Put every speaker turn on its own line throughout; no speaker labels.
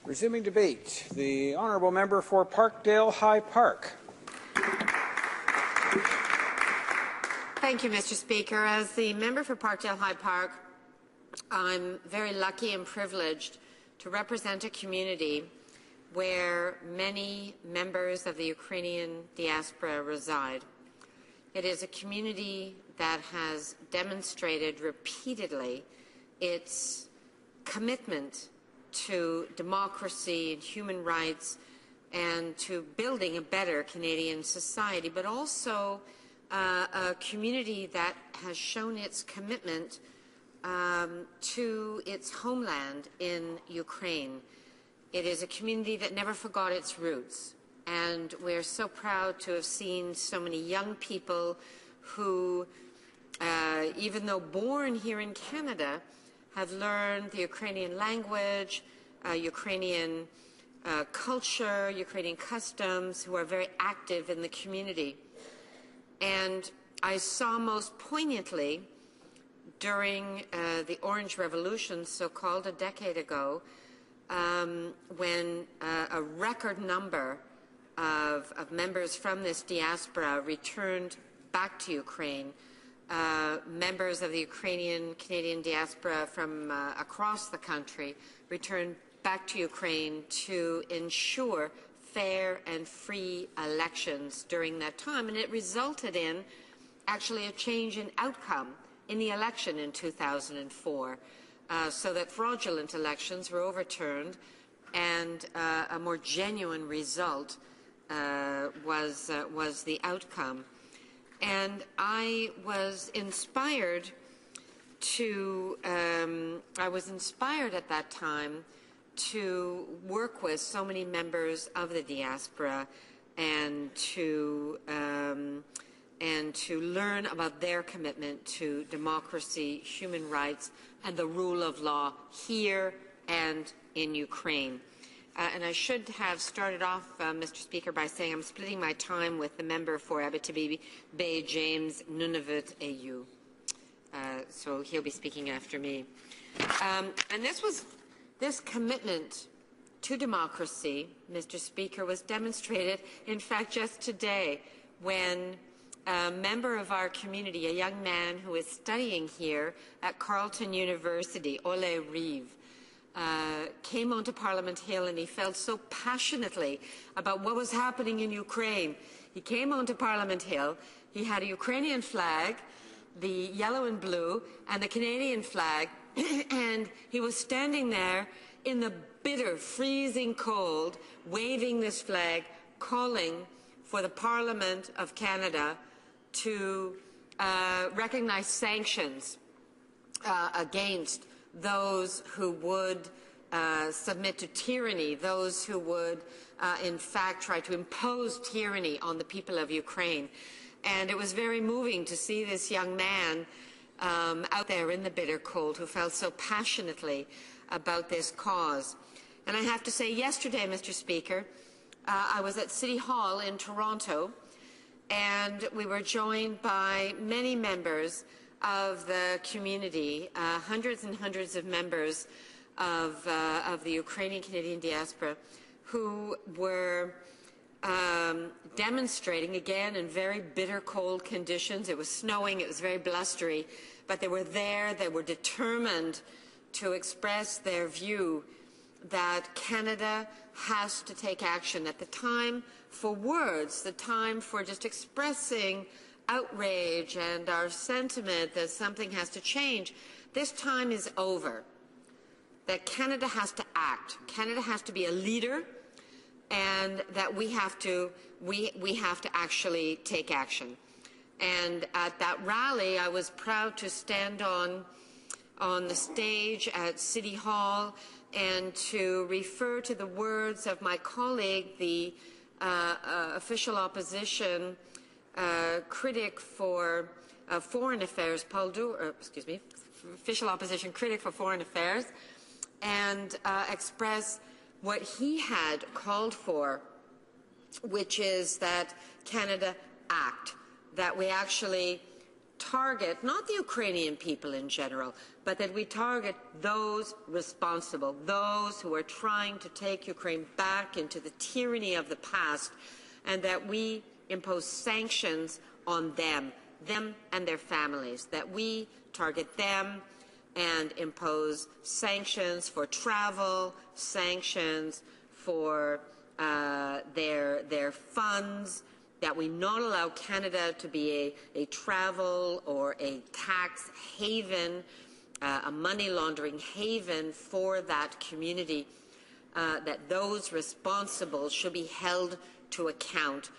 Resuming debate, the honourable member for Parkdale-High Park.
Thank you, Mr. Speaker. As the member for Parkdale-High Park, I'm very lucky and privileged to represent a community where many members of the Ukrainian diaspora reside. It is a community that has demonstrated repeatedly its commitment to democracy and human rights and to building a better Canadian society, but also a community that has shown its commitment to its homeland in Ukraine. It is a community that never forgot its roots, and we're so proud to have seen so many young people who, even though born here in Canada, have learned the Ukrainian language, Ukrainian culture, Ukrainian customs, who are very active in the community. And I saw most poignantly during the Orange Revolution, so-called, a decade ago, when a record number of members from this diaspora returned back to Ukraine. Members of the Ukrainian-Canadian diaspora from across the country returned back to Ukraine to ensure fair and free elections during that time. And it resulted in actually a change in outcome in the election in 2004, so that fraudulent elections were overturned and a more genuine result was the outcome. And I was inspired at that time to work with so many members of the diaspora and to learn about their commitment to democracy, human rights, and the rule of law here and in Ukraine. And I should have started off, Mr. Speaker, by saying I'm splitting my time with the member for Abitibi Bay, James Nunavut AU. So he'll be speaking after me. And this commitment to democracy, Mr. Speaker, was demonstrated, in fact, just today when a member of our community, a young man who is studying here at Carleton University, Ole Reeve, came onto Parliament Hill, and he felt so passionately about what was happening in Ukraine. He came onto Parliament Hill. He had a Ukrainian flag, the yellow and blue, and the Canadian flag, and he was standing there in the bitter, freezing cold, waving this flag, calling for the Parliament of Canada to recognize sanctions against those who would submit to tyranny, those who would, in fact, try to impose tyranny on the people of Ukraine. And it was very moving to see this young man out there in the bitter cold who felt so passionately about this cause. And I have to say, yesterday, Mr. Speaker, I was at City Hall in Toronto, and we were joined by many members of the community, hundreds and hundreds of members of the Ukrainian-Canadian diaspora, who were demonstrating, again, in very bitter, cold conditions. It was snowing, it was very blustery, but they were there, they were determined to express their view that Canada has to take action. At the time for words, the time for just expressing outrage and our sentiment that something has to change, this time is over. That Canada has to act. Canada has to be a leader, and that we have to actually take action. And at that rally, I was proud to stand on the stage at City Hall and to refer to the words of my colleague, the official opposition critic for Foreign Affairs, official opposition critic for Foreign Affairs, and express what he had called for, which is that Canada act, that we actually target not the Ukrainian people in general, but that we target those responsible, those who are trying to take Ukraine back into the tyranny of the past, and that we impose sanctions on them and their families, that we target them and impose sanctions for travel, sanctions for their funds, that we not allow Canada to be a travel or a tax haven, a money laundering haven for that community, that those responsible should be held to account.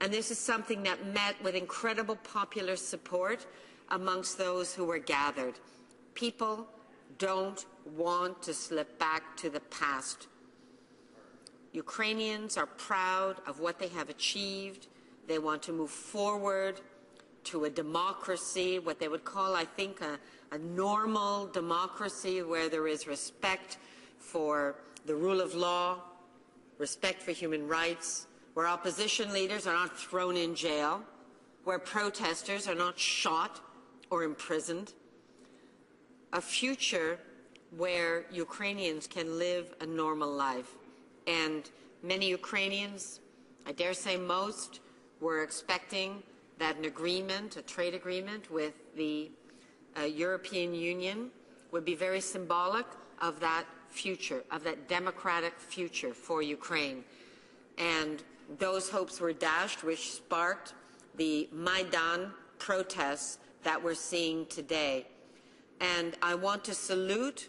And this is something that met with incredible popular support amongst those who were gathered. People don't want to slip back to the past. Ukrainians are proud of what they have achieved. They want to move forward to a democracy, what they would call, I think, a normal democracy where there is respect for the rule of law, respect for human rights, where opposition leaders are not thrown in jail, where protesters are not shot or imprisoned. A future where Ukrainians can live a normal life. And many Ukrainians, I dare say most, were expecting that an agreement, a trade agreement with the European Union would be very symbolic of that future, of that democratic future for Ukraine. And those hopes were dashed, which sparked the Maidan protests that we're seeing today. And I want to salute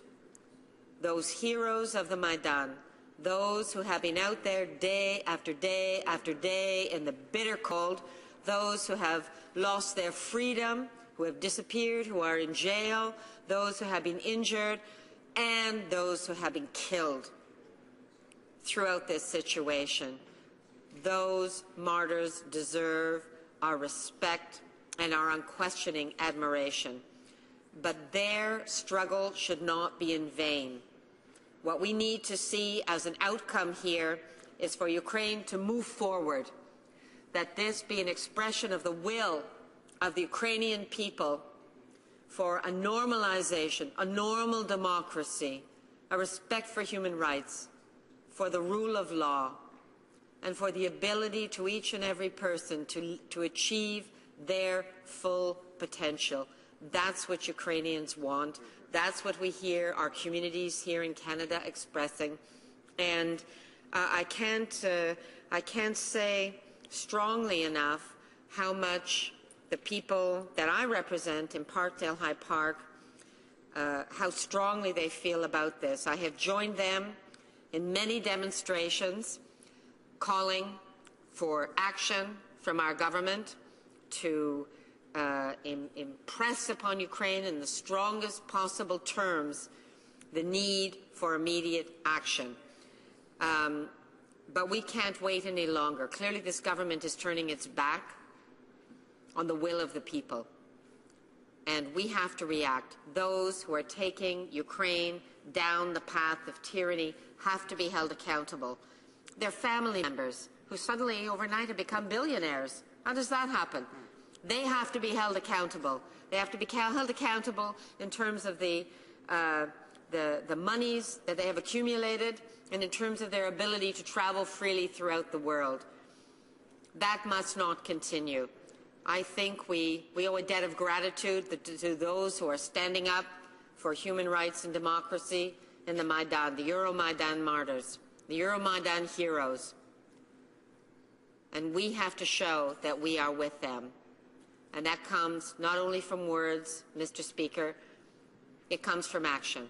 those heroes of the Maidan, those who have been out there day after day after day in the bitter cold, those who have lost their freedom, who have disappeared, who are in jail, those who have been injured, and those who have been killed throughout this situation. Those martyrs deserve our respect and our unquestioning admiration. But their struggle should not be in vain. What we need to see as an outcome here is for Ukraine to move forward, that this be an expression of the will of the Ukrainian people for a normalization, a normal democracy, a respect for human rights, for the rule of law, and for the ability to each and every person to achieve their full potential. That's what Ukrainians want. That's what we hear our communities here in Canada expressing. And I can't say strongly enough how much the people that I represent in Parkdale-High Park, how strongly they feel about this. I have joined them in many demonstrations calling for action from our government to impress upon Ukraine in the strongest possible terms the need for immediate action. But we can't wait any longer. Clearly, this government is turning its back on the will of the people. And we have to react. Those who are taking Ukraine down the path of tyranny have to be held accountable. Their family members who suddenly overnight have become billionaires. How does that happen? They have to be held accountable. They have to be held accountable in terms of the monies that they have accumulated and in terms of their ability to travel freely throughout the world. That must not continue. I think we owe a debt of gratitude to those who are standing up for human rights and democracy in the Maidan, the Euromaidan martyrs, the Euromaidan heroes. And we have to show that we are with them. And that comes not only from words, Mr. Speaker, it comes from action.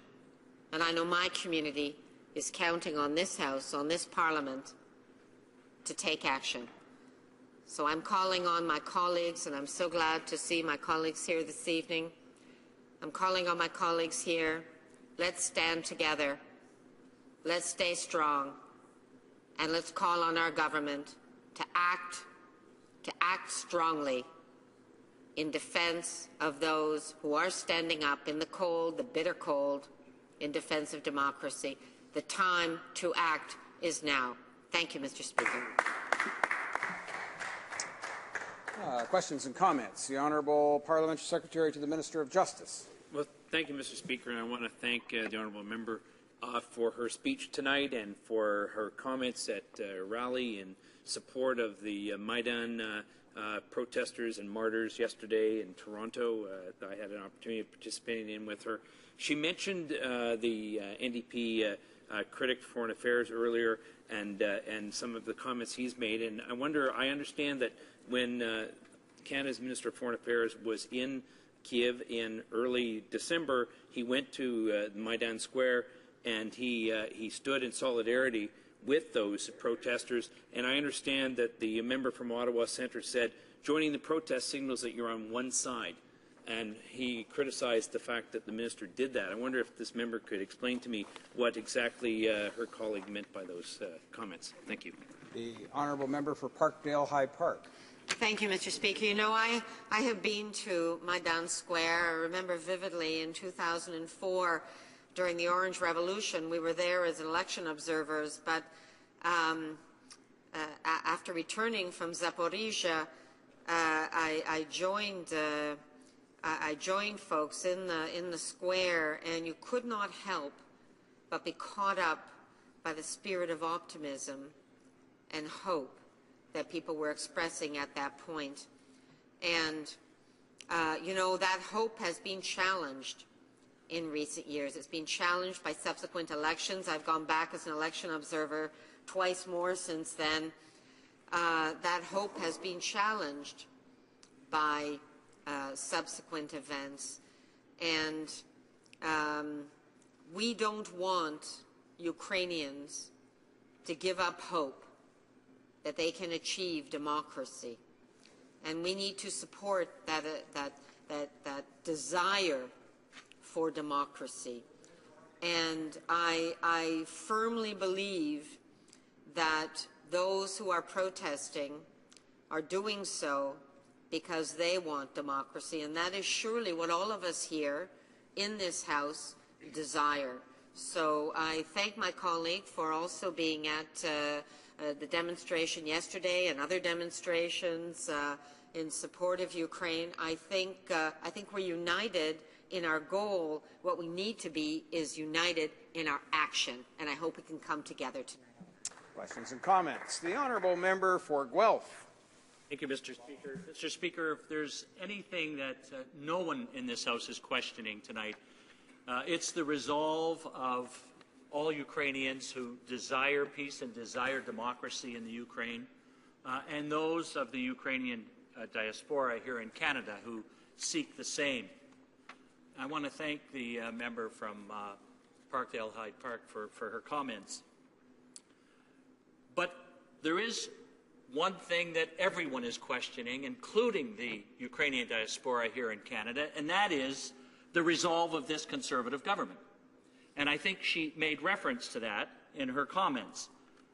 And I know my community is counting on this House, on this Parliament, to take action. So I'm calling on my colleagues, and I'm so glad to see my colleagues here this evening. I'm calling on my colleagues here. Let's stand together. Let's stay strong. And let's call on our government to act strongly in defense of those who are standing up in the cold, the bitter cold, in defense of democracy. The time to act is now. Thank you, Mr. Speaker.
Questions and comments. The Honourable Parliamentary Secretary to the Minister of Justice.
Well, thank you, Mr. Speaker, and I want to thank the Honourable Member for her speech tonight and for her comments at rally in support of the Maidan protesters and martyrs yesterday in Toronto. I had an opportunity of participating in with her. She mentioned the NDP Critic for Foreign Affairs earlier and some of the comments he's made. And I understand that when Canada's Minister of Foreign Affairs was in Kiev in early December, he went to Maidan Square and he stood in solidarity with those protesters. And I understand that the member from Ottawa Centre said, joining the protest signals that you're on one side. And he criticized the fact that the minister did that. I wonder if this member could explain to me what exactly her colleague meant by those comments. Thank you.
The Honourable Member for Parkdale-High Park.
Thank you, Mr. Speaker. You know, I have been to Maidan Square. I remember vividly in 2004 during the Orange Revolution. We were there as election observers, but after returning from Zaporizhia, I joined folks in the square, and you could not help but be caught up by the spirit of optimism and hope that people were expressing at that point. And, you know, that hope has been challenged in recent years. It's been challenged by subsequent elections. I've gone back as an election observer twice more since then. That hope has been challenged by subsequent events. And we don't want Ukrainians to give up hope that they can achieve democracy. And we need to support that desire for democracy. And I firmly believe that those who are protesting are doing so because they want democracy, and that is surely what all of us here in this House desire. So I thank my colleague for also being at the demonstration yesterday and other demonstrations in support of Ukraine. I think we're united in our goal. What we need to be is united in our action, and I hope we can come together tonight.
Questions and comments. The Honourable Member for Guelph.
Thank you, Mr. Speaker. Mr. Speaker, if there's anything that no one in this House is questioning tonight, it's the resolve of all Ukrainians who desire peace and desire democracy in the Ukraine, and those of the Ukrainian diaspora here in Canada who seek the same. I want to thank the member from Parkdale-High Park for her comments. But there is one thing that everyone is questioning, including the Ukrainian diaspora here in Canada, and that is the resolve of this Conservative government. And I think she made reference to that in her comments.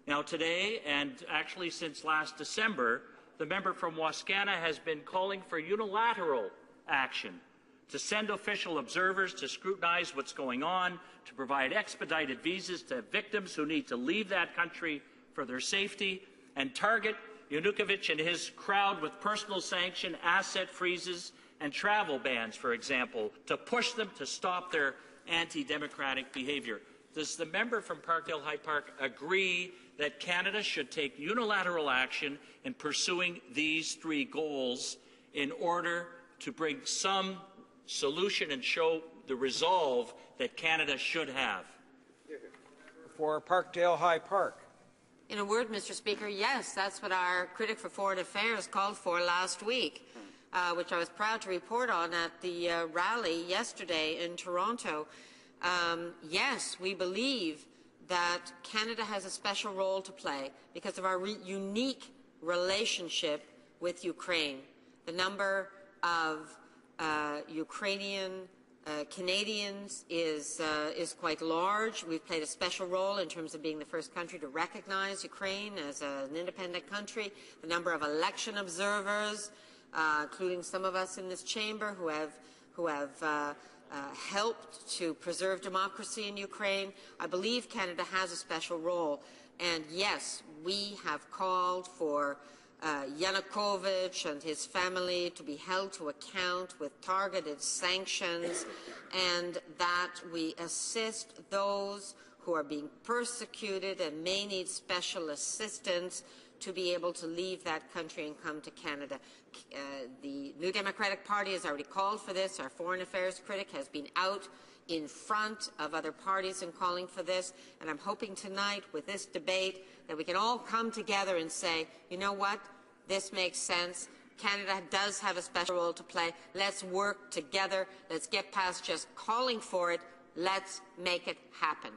Now today, and actually since last December, the member from Wascana has been calling for unilateral action to send official observers to scrutinize what's going on, to provide expedited visas to victims who need to leave that country for their safety, and target Yanukovych and his crowd with personal sanction, asset freezes, and travel bans, for example, to push them to stop their anti-democratic behavior. Does the member from Parkdale-High Park agree that Canada should take unilateral action in pursuing these three goals in order to bring some solution and show the resolve that Canada should have?
For Parkdale-High Park.
In a word, Mr. Speaker, yes, that's what our Critic for Foreign Affairs called for last week, which I was proud to report on at the rally yesterday in Toronto. Yes, we believe that Canada has a special role to play because of our unique relationship with Ukraine. The number of Ukrainian Canadians is quite large. We've played a special role in terms of being the first country to recognize Ukraine as an independent country. The number of election observers, including some of us in this chamber who have helped to preserve democracy in Ukraine. I believe Canada has a special role. And yes, we have called for Yanukovych and his family to be held to account with targeted sanctions, and that we assist those who are being persecuted and may need special assistance to be able to leave that country and come to Canada. The New Democratic Party has already called for this. Our Foreign Affairs Critic has been out in front of other parties in calling for this, and I'm hoping tonight with this debate that we can all come together and say, you know what, this makes sense. Canada does have a special role to play. Let's work together. Let's get past just calling for it. Let's make it happen.